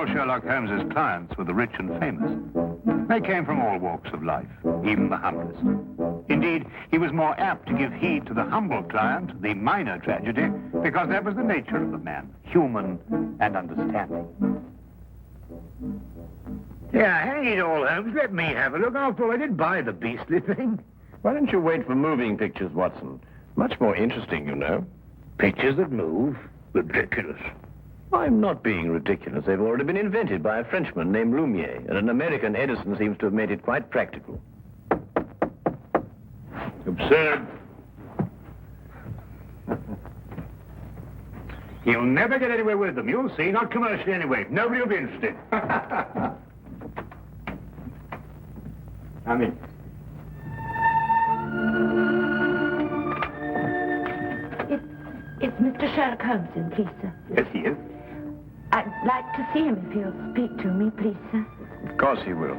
all Sherlock Holmes's clients were the rich and famous. They came from all walks of life, even the humblest. Indeed, he was more apt to give heed to the humble client, the minor tragedy, because that was the nature of the man, human and understanding. Yeah, hang it all, Holmes. Let me have a look. After all, I did buy the beastly thing. Why don't you wait for moving pictures, Watson? Much more interesting, you know. Pictures that move? Ridiculous. I'm not being ridiculous. They've already been invented by a Frenchman named Lumiere, and an American Edison seems to have made it quite practical. Absurd. He'll never get anywhere with them, you'll see. Not commercially anyway. Nobody will be interested. Come in. Is Mr. Sherlock Holmes in, please, sir? Yes, he is. I'd like to see him if he'll speak to me, please, sir. Of course he will.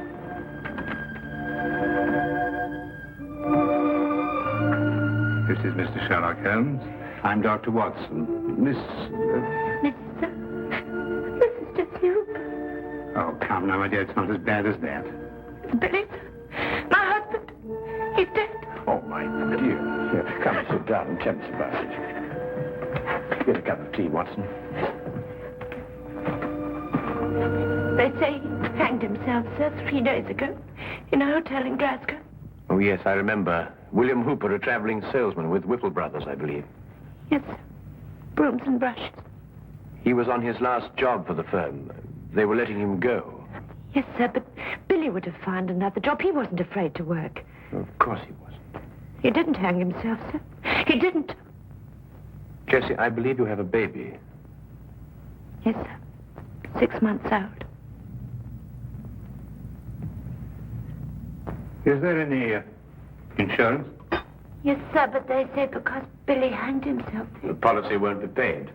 This is Mr. Sherlock Holmes. I'm Dr. Watson. Miss... Mrs. Jessie Hooper. Oh, come now, my dear. It's not as bad as that. Billy, sir. My husband. He's dead. Oh, my dear. Here, come and sit down and tell us about it. Get a cup of tea, Watson. They say he hanged himself, sir, 3 days ago in a hotel in Glasgow. Oh, yes, I remember. William Hooper, a traveling salesman with Whipple Brothers, I believe. Yes, sir. Brooms and brushes. He was on his last job for the firm. They were letting him go. Yes, sir, but Billy would have found another job. He wasn't afraid to work. Of course he wasn't. He didn't hang himself, sir. He didn't. Jessie, I believe you have a baby. Yes, sir. 6 months out. Is there any insurance? Yes, sir, but they say because Billy hanged himself. The policy won't be paid.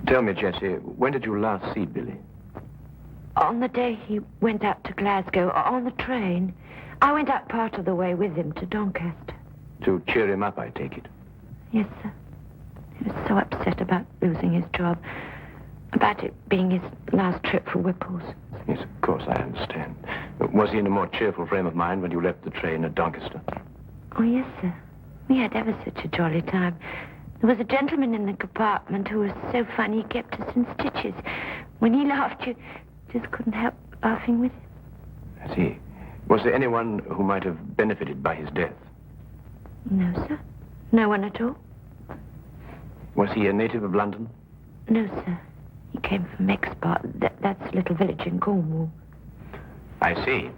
Tell me, Jessie, when did you last see Billy? On the day he went out to Glasgow, on the train. I went out part of the way with him to Doncaster. To cheer him up, I take it. Yes, sir. He was so upset about losing his job, about it being his last trip for Whipples. Yes, of course, I understand. Was he in a more cheerful frame of mind when you left the train at Doncaster? Oh, yes, sir. We had ever such a jolly time. There was a gentleman in the compartment who was so funny he kept us in stitches. When he laughed, you just couldn't help laughing with him. I see. Was there anyone who might have benefited by his death? No, sir. No one at all. Was he a native of London? No, sir. He came from Expart. That's a little village in Cornwall. I see.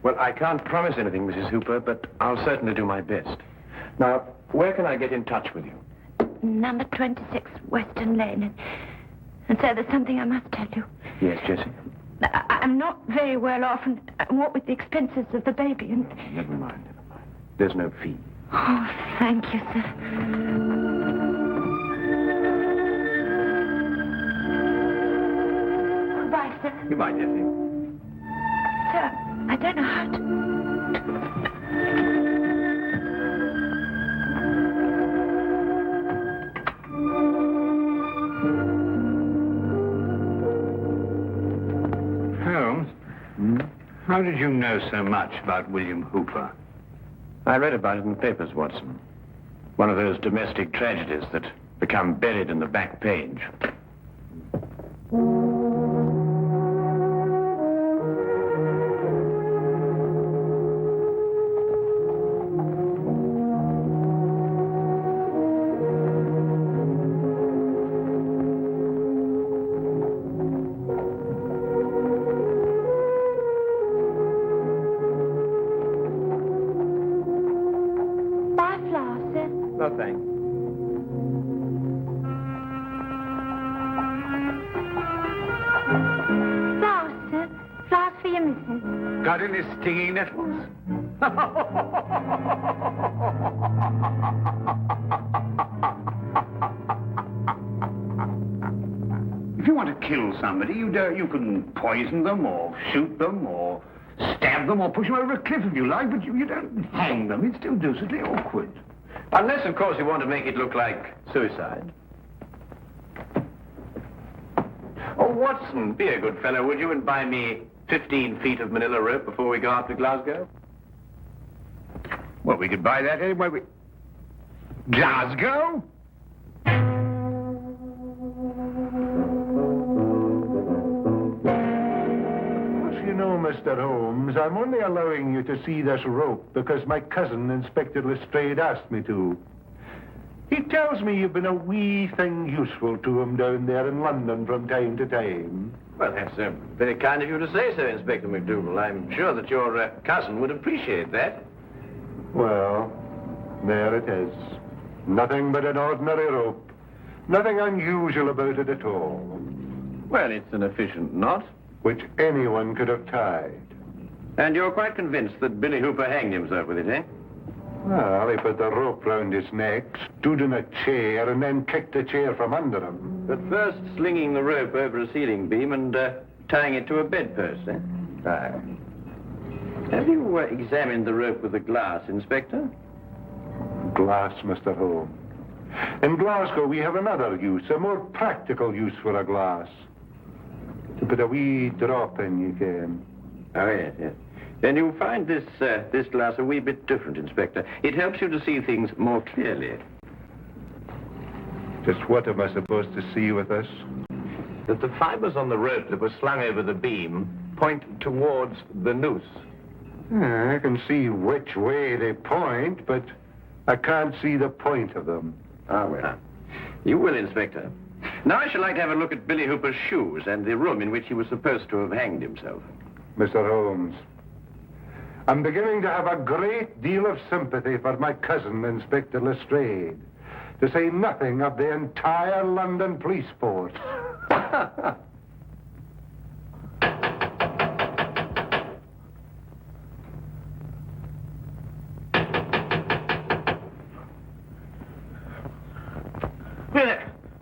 Well, I can't promise anything, Mrs. Hooper, but I'll certainly do my best. Now, where can I get in touch with you? Number 26, Western Lane. And sir, there's something I must tell you. Yes, Jessie? I'm not very well off, and what with the expenses of the baby and... Never mind. There's no fee. Oh, thank you, sir. Goodbye, sir. Goodbye, Jessie. Sir, I don't know how to... Holmes, how did you know so much about William Hooper? I read about it in the papers, Watson. One of those domestic tragedies that become buried in the back page. No, thanks. Flowers, sir. Flowers for your missus. Got any stinging nettles? If you want to kill somebody, you can poison them or shoot them or stab them or push them over a cliff if you like, but you don't hang them. It's still deucedly awkward. Unless, of course, you want to make it look like suicide. Watson, be a good fellow, would you, and buy me 15 feet of manila rope before we go up to Glasgow? Well, we could buy that anyway. Glasgow? You know, Mr. Holmes, I'm only allowing you to see this rope because my cousin, Inspector Lestrade, asked me to. He tells me you've been a wee thing useful to him down there in London from time to time. Well, that's very kind of you to say so, Inspector MacDougal. I'm sure that your cousin would appreciate that. Well, there it is. Nothing but an ordinary rope. Nothing unusual about it at all. Well, it's an efficient knot. Which anyone could have tied. And you're quite convinced that Billy Hooper hanged himself with it, eh? Well, he put the rope round his neck, stood in a chair, and then kicked the chair from under him. But first slinging the rope over a ceiling beam and tying it to a bedpost, eh? Aye. Have you examined the rope with the glass, Inspector? Glass, Mr. Holmes. In Glasgow, we have another use, a more practical use for a glass. To put a wee drop in, you can. Oh, yes, yes. Then you'll find this glass a wee bit different, Inspector. It helps you to see things more clearly. Just what am I supposed to see with this? That the fibers on the rope that were slung over the beam point towards the noose. I can see which way they point, but I can't see the point of them. Ah, well. You will, Inspector. Now I should like to have a look at Billy Hooper's shoes and the room in which he was supposed to have hanged himself. Mr. Holmes, I'm beginning to have a great deal of sympathy for my cousin, Inspector Lestrade, to say nothing of the entire London police force.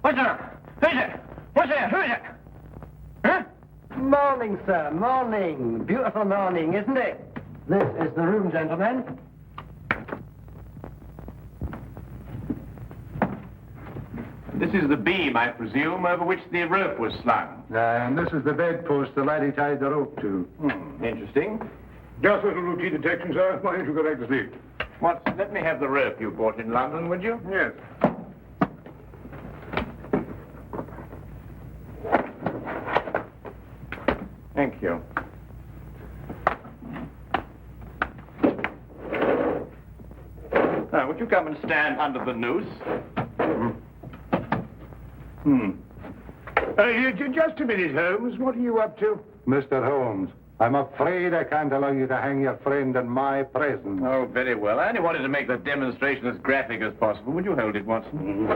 What's up? Who's it? What's there? Who is it? Huh? Morning, sir. Morning. Beautiful morning, isn't it? This is the room, gentlemen. This is the beam, I presume, over which the rope was slung. And this is the bedpost the laddie tied the rope to. Interesting. Just a little routine detection, sir. Why don't you go back to sleep? Watson, let me have the rope you bought in London, would you? Yes. Thank you. Now, would you come and stand under the noose? Just a minute, Holmes. What are you up to? Mr. Holmes, I'm afraid I can't allow you to hang your friend in my presence. Oh, very well. I only wanted to make the demonstration as graphic as possible. Would you hold it, Watson?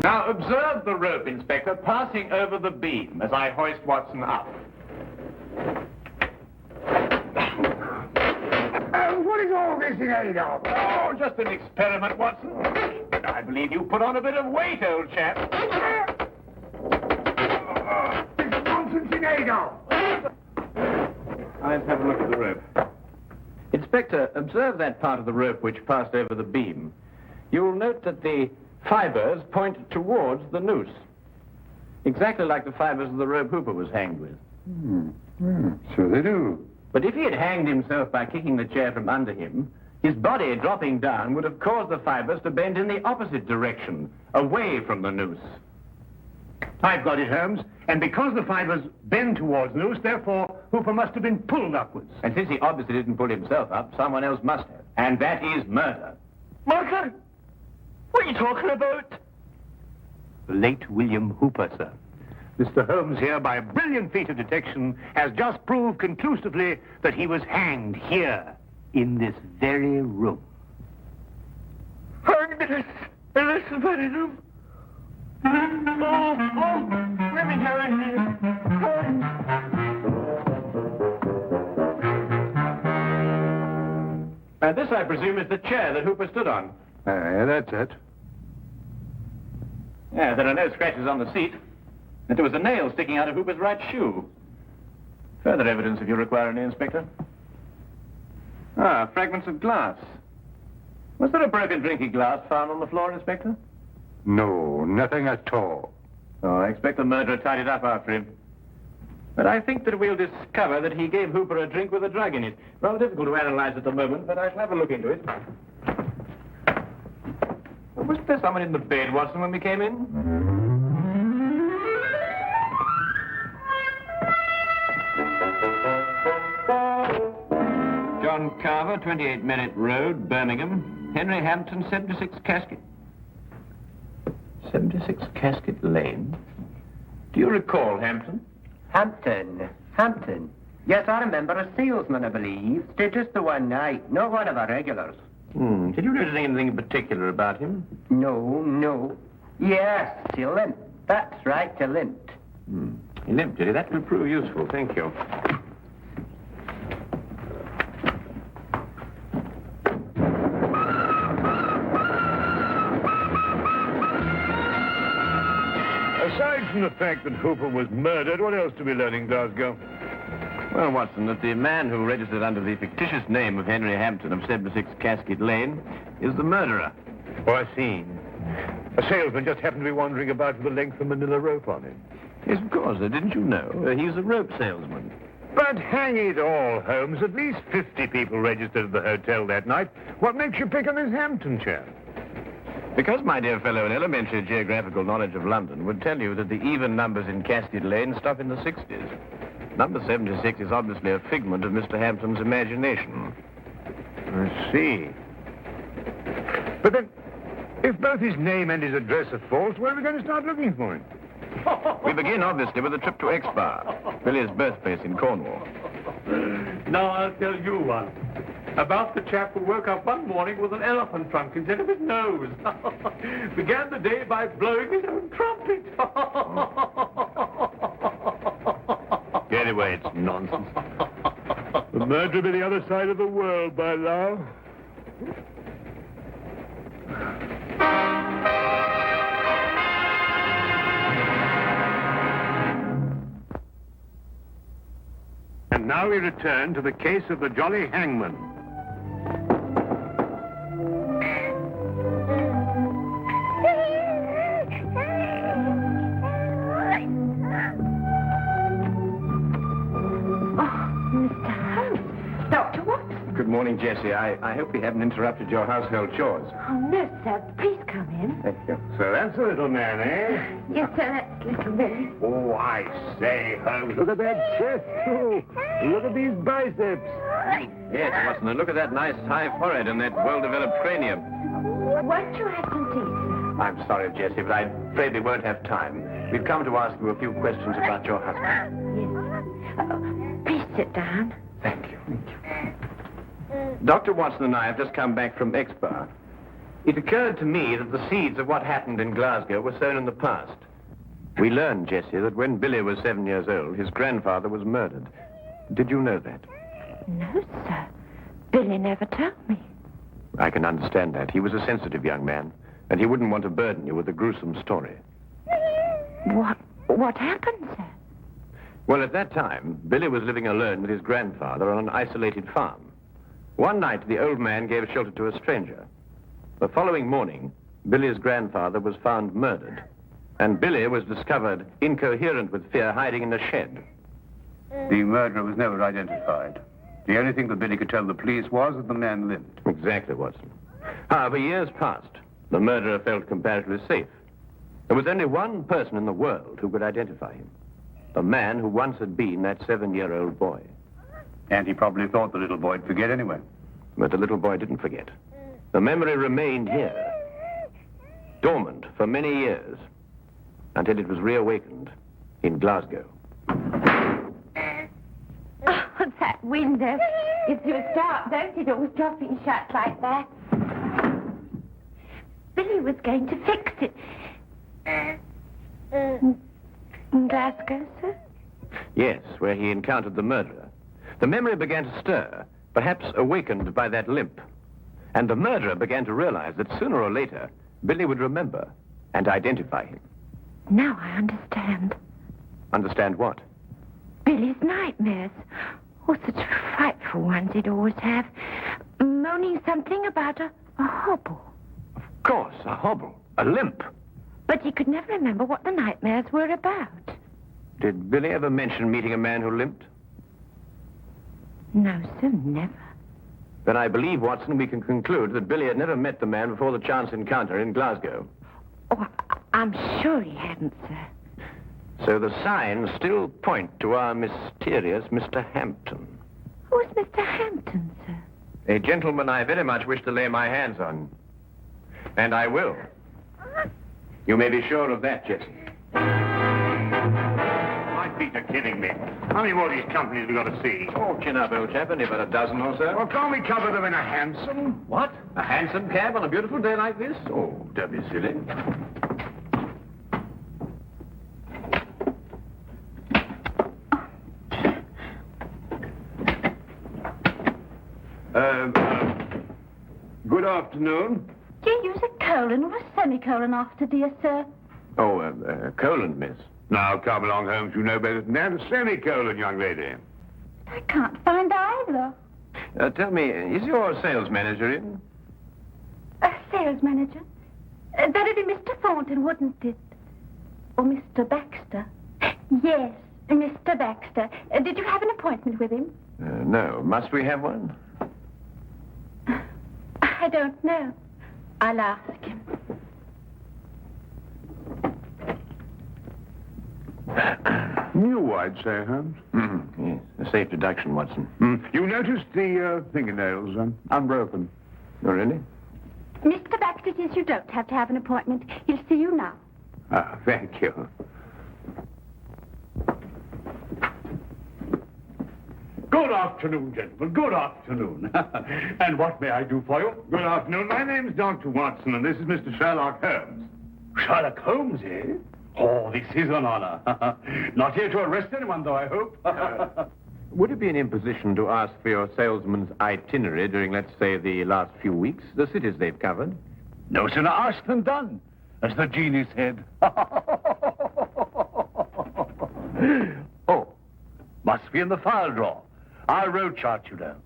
Now, observe the rope, Inspector, passing over the beam as I hoist Watson up. What is all this in aid of? Oh, just an experiment, Watson. I believe you put on a bit of weight, old chap. It's nonsense in aid of. Let's have a look at the rope. Inspector, observe that part of the rope which passed over the beam. You'll note that the fibers point towards the noose. Exactly like the fibers of the rope Hooper was hanged with. So they do. But if he had hanged himself by kicking the chair from under him, his body dropping down would have caused the fibers to bend in the opposite direction, away from the noose. I've got it, Holmes. And because the fibers bend towards noose, therefore, Hooper must have been pulled upwards. And since he obviously didn't pull himself up, someone else must have. And that is murder. Murder? What are you talking about? The late William Hooper, sir. Mr. Holmes here, by a brilliant feat of detection, has just proved conclusively that he was hanged here, in this very room. Hanged in this very room? Let me go in here. And this, I presume, is the chair that Hooper stood on. That's it. Yeah, there are no scratches on the seat. And there was a nail sticking out of Hooper's right shoe. Further evidence if you require any, Inspector. Ah, fragments of glass. Was there a broken drinking glass found on the floor, Inspector? No, nothing at all. Oh, I expect the murderer tied it up after him. But I think that we'll discover that he gave Hooper a drink with a drug in it. Rather difficult to analyze at the moment, but I shall have a look into it. Wasn't there someone in the bed, Watson, when we came in? John Carver, 28 Minute Road, Birmingham. Henry Hampton, 76 Casket. 76 Casket Lane? Do you recall Hampton? Hampton. Yes, I remember a salesman, I believe. Stayed just the one night, not one of our regulars. Did you notice anything in particular about him? No. Yes, he limped. That's right, he limped. He limped, did he? That will prove useful. Thank you. Aside from the fact that Hooper was murdered, what else do we learn in Glasgow? Well, Watson, that the man who registered under the fictitious name of Henry Hampton of 76 Casket Lane is the murderer. Oh, I see. A salesman just happened to be wandering about with a length of manila rope on him. Yes, of course. Didn't you know? He's a rope salesman. But hang it all, Holmes, at least 50 people registered at the hotel that night. What makes you pick on this Hampton chap? Because, my dear fellow, an elementary geographical knowledge of London would tell you that the even numbers in Casket Lane stop in the 60s. Number 76 is obviously a figment of Mr. Hampton's imagination. I see. But then, if both his name and his address are false, where are we going to start looking for him? We begin, obviously, with a trip to Exbar, Billy's birthplace in Cornwall. Now I'll tell you one. About the chap who woke up one morning with an elephant trunk instead of his nose. Began the day by blowing his own trumpet. Anyway, it's nonsense. The murderer be the other side of the world by now. And now we return to the case of the Jolly Hangman. Good morning, Jessie. I hope we haven't interrupted your household chores. Oh, no, sir. Please come in. Thank you. So that's a little man, eh? Yes, sir, that's little Billy. Oh, I say, Holmes, look at that chest, too. Look at these biceps. Yes, Watson, and look at that nice high forehead and that well-developed cranium. Won't you have some tea, sir? I'm sorry, Jessie, but I'm afraid we won't have time. We've come to ask you a few questions about your husband. Yes. Please sit down. Thank you. Dr. Watson and I have just come back from Exbar. It occurred to me that the seeds of what happened in Glasgow were sown in the past. We learned, Jessie, that when Billy was 7 years old, his grandfather was murdered. Did you know that? No, sir. Billy never told me. I can understand that. He was a sensitive young man, and he wouldn't want to burden you with a gruesome story. What happened, sir? Well, at that time, Billy was living alone with his grandfather on an isolated farm. One night, the old man gave shelter to a stranger. The following morning, Billy's grandfather was found murdered, and Billy was discovered incoherent with fear, hiding in a shed. The murderer was never identified. The only thing that Billy could tell the police was that the man limped. Exactly, Watson. However, years passed. The murderer felt comparatively safe. There was only one person in the world who could identify him. The man who once had been that 7-year-old boy. And he probably thought the little boy'd forget anyway. But the little boy didn't forget. The memory remained here, dormant for many years, until it was reawakened in Glasgow. Oh, that window. It's so dark, don't it? Always dropping shut like that. Billy was going to fix it. In Glasgow, sir? Yes, where he encountered the murderer. The memory began to stir, perhaps awakened by that limp. And the murderer began to realize that sooner or later, Billy would remember and identify him. Now I understand. Understand what? Billy's nightmares. Oh, such frightful ones he'd always have. Moaning something about a hobble. Of course, a hobble, a limp. But he could never remember what the nightmares were about. Did Billy ever mention meeting a man who limped? No, sir, never. Then I believe, Watson, we can conclude that Billy had never met the man before the chance encounter in Glasgow. Oh, I'm sure he hadn't, sir. So the signs still point to our mysterious Mr. Hampton. Who's Mr. Hampton, sir? A gentleman I very much wish to lay my hands on. And I will. You may be sure of that, Jessie. My feet are kidding me. How many more of these companies have we got to see? Oh, chin up, old chap. Only about a dozen or so. Well, can't we cover them in a hansom? What? A hansom cab on a beautiful day like this? Oh, don't be silly. Good afternoon. Do you use a colon or a semicolon after, dear sir? Oh, colon, miss. Now, come along, Holmes. You know better than that. A semicolon, young lady. I can't find either. Tell me, is your sales manager in? A sales manager? That'd be Mr. Thornton, wouldn't it? Or Mr. Baxter? Yes, Mr. Baxter. Did you have an appointment with him? No. Must we have one? I don't know. I'll ask him. New, I'd say, Holmes. Yes, a safe deduction, Watson. You noticed the fingernails unbroken? Oh, really? Mr. Baxter says you don't have to have an appointment. He'll see you now. Ah, thank you. Good afternoon, gentlemen. Good afternoon. And what may I do for you? Good afternoon. My name's Dr. Watson, and this is Mr. Sherlock Holmes. Sherlock Holmes, eh? Oh, this is an honor. Not here to arrest anyone, though, I hope. Would it be an imposition to ask for your salesman's itinerary during, let's say, the last few weeks? The cities they've covered? No sooner asked than done, as the genie said. Oh, must be in the file drawer. Our road chart, you know.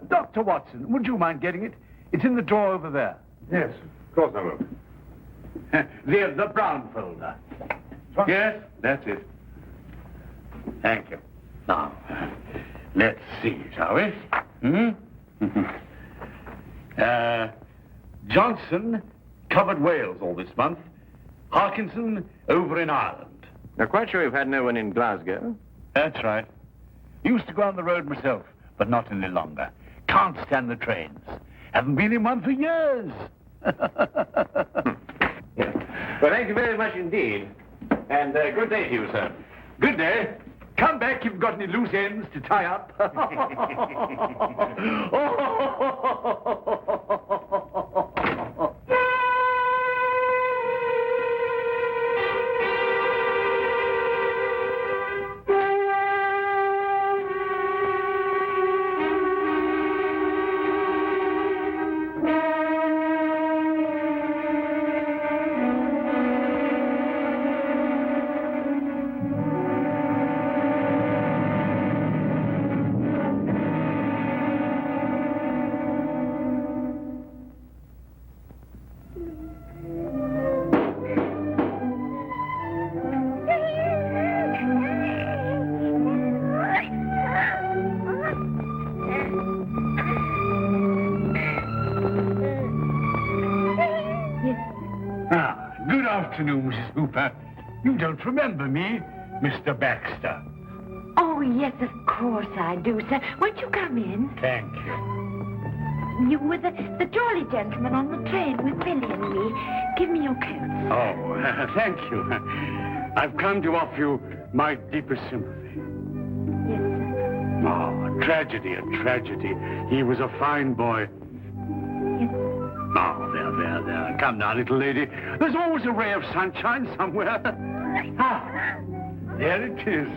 Dr. Watson, would you mind getting it? It's in the drawer over there. Yes, of course I will. The brown folder. Yes, that's it. Thank you. Now, let's see, shall we? Johnson covered Wales all this month. Harkinson over in Ireland. Now, quite sure you've had no one in Glasgow? That's right. Used to go on the road myself, but not any longer. Can't stand the trains. Haven't been in one for years. Yes. Well, thank you very much indeed. And good day to you, sir. Good day. Come back if you've got any loose ends to tie up. Good afternoon, Mrs. Hooper. You don't remember me, Mr. Baxter. Oh, yes, of course I do, sir. Won't you come in? Thank you. You were the jolly gentleman on the train with Billy and me. Give me your coat. Oh, thank you. I've come to offer you my deepest sympathy. Yes, sir. Oh, tragedy, a tragedy. He was a fine boy. Yes, sir. Oh, there. Come now, little lady. There's always a ray of sunshine somewhere. Ah, there it is.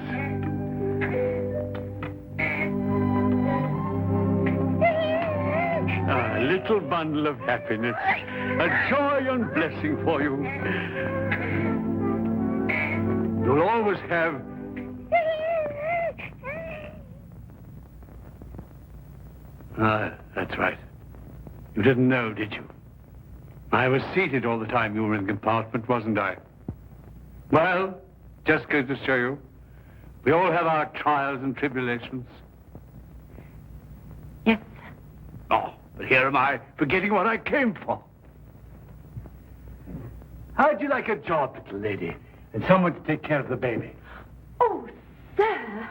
A little bundle of happiness. A joy and blessing for you. You'll always have... Ah, that's right. You didn't know, did you? I was seated all the time you were in the compartment, wasn't I? Well, just goes to show you, we all have our trials and tribulations. Yes, Oh, but here am I, forgetting what I came for. How'd you like a job, little lady, and someone to take care of the baby? Oh, sir.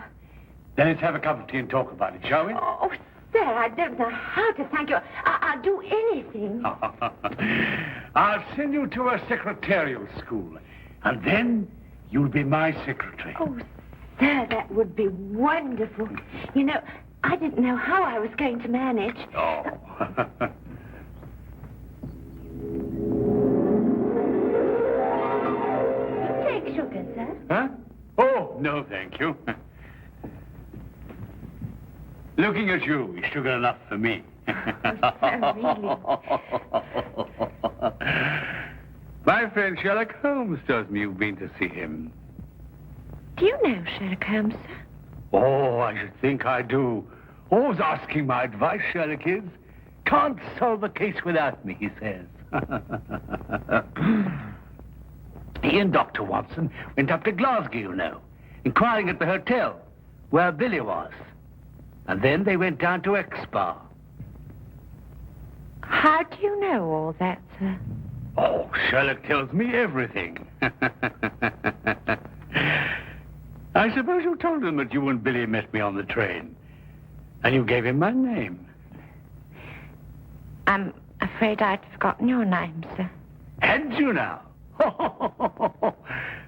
Then let's have a cup of tea and talk about it, shall we? Oh, sir, I don't know how to thank you. I'll do anything. I'll send you to a secretarial school, and then you'll be my secretary. Oh, sir, that would be wonderful. You know, I didn't know how I was going to manage. Oh. Take sugar, sir. Huh? Oh, no, thank you. Looking at you is sugar enough for me. Really? My friend Sherlock Holmes tells me you've been to see him. Do you know Sherlock Holmes, sir? Oh, I should think I do. Always asking my advice, Sherlock is. Can't solve a case without me, he says. He and Dr. Watson went up to Glasgow, you know, inquiring at the hotel where Billy was. And then they went down to Expa. How do you know all that, sir? Oh, Sherlock tells me everything. I suppose you told him that you and Billy met me on the train. And you gave him my name. I'm afraid I'd forgotten your name, sir. Had you now?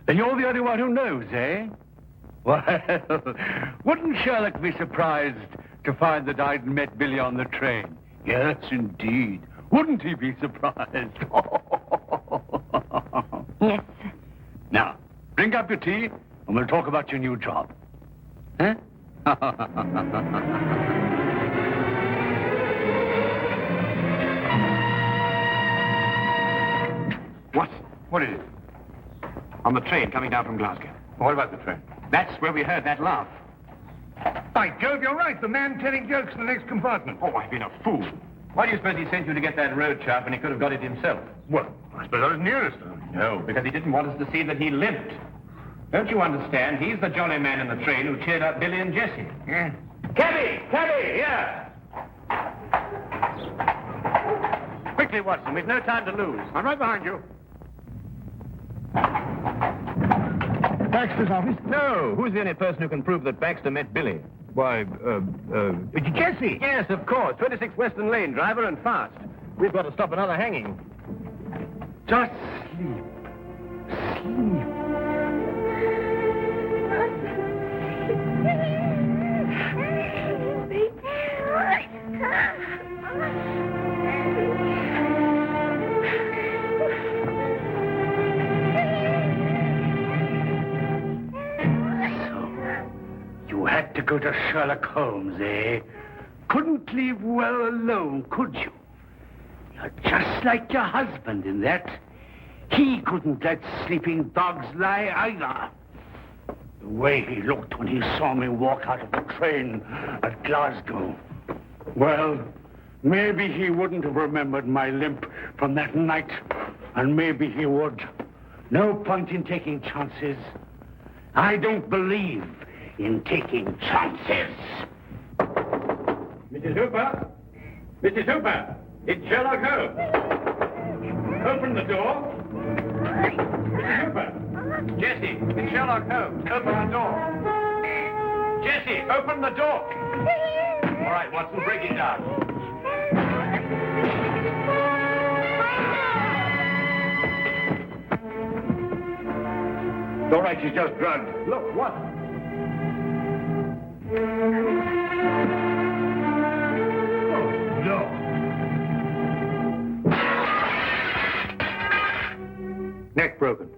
Then you're the only one who knows, eh? Well, wouldn't Sherlock be surprised to find that I'd met Billy on the train? Yes, indeed. Wouldn't he be surprised? Yes, sir. Now, drink up your tea, and we'll talk about your new job. Huh? What is it? On the train coming down from Glasgow. What about the train? That's where we heard that laugh. By Jove, you're right. The man telling jokes in the next compartment. Oh, I've been a fool. Why do you suppose he sent you to get that road chart when he could have got it himself? Well, I suppose I was nearest to him. No, because he didn't want us to see that he limped. Don't you understand? He's the jolly man in the train who cheered up Billy and Jessie. Yeah. Cabby! Here! Quickly, Watson. We've no time to lose. I'm right behind you. Baxter's office? No. Who's the only person who can prove that Baxter met Billy? Why, Jessie. Yes, of course. 26 Western Lane, driver and fast. We've got to stop another hanging. Just sleep. Sleep. You had to go to Sherlock Holmes, eh? Couldn't leave well alone, could you? You're just like your husband in that. He couldn't let sleeping dogs lie either. The way he looked when he saw me walk out of the train at Glasgow. Well, maybe he wouldn't have remembered my limp from that night, and maybe he would. No point in taking chances. I don't believe in taking chances. Mrs. Hooper? Mrs. Hooper! It's Sherlock Holmes. Open the door. Mrs. Hooper! Jessie, it's Sherlock Holmes. Open the door. Jessie, open the door. All right, Watson, break it down. It's all right, she's just drugged. Look, what? No. Neck broken.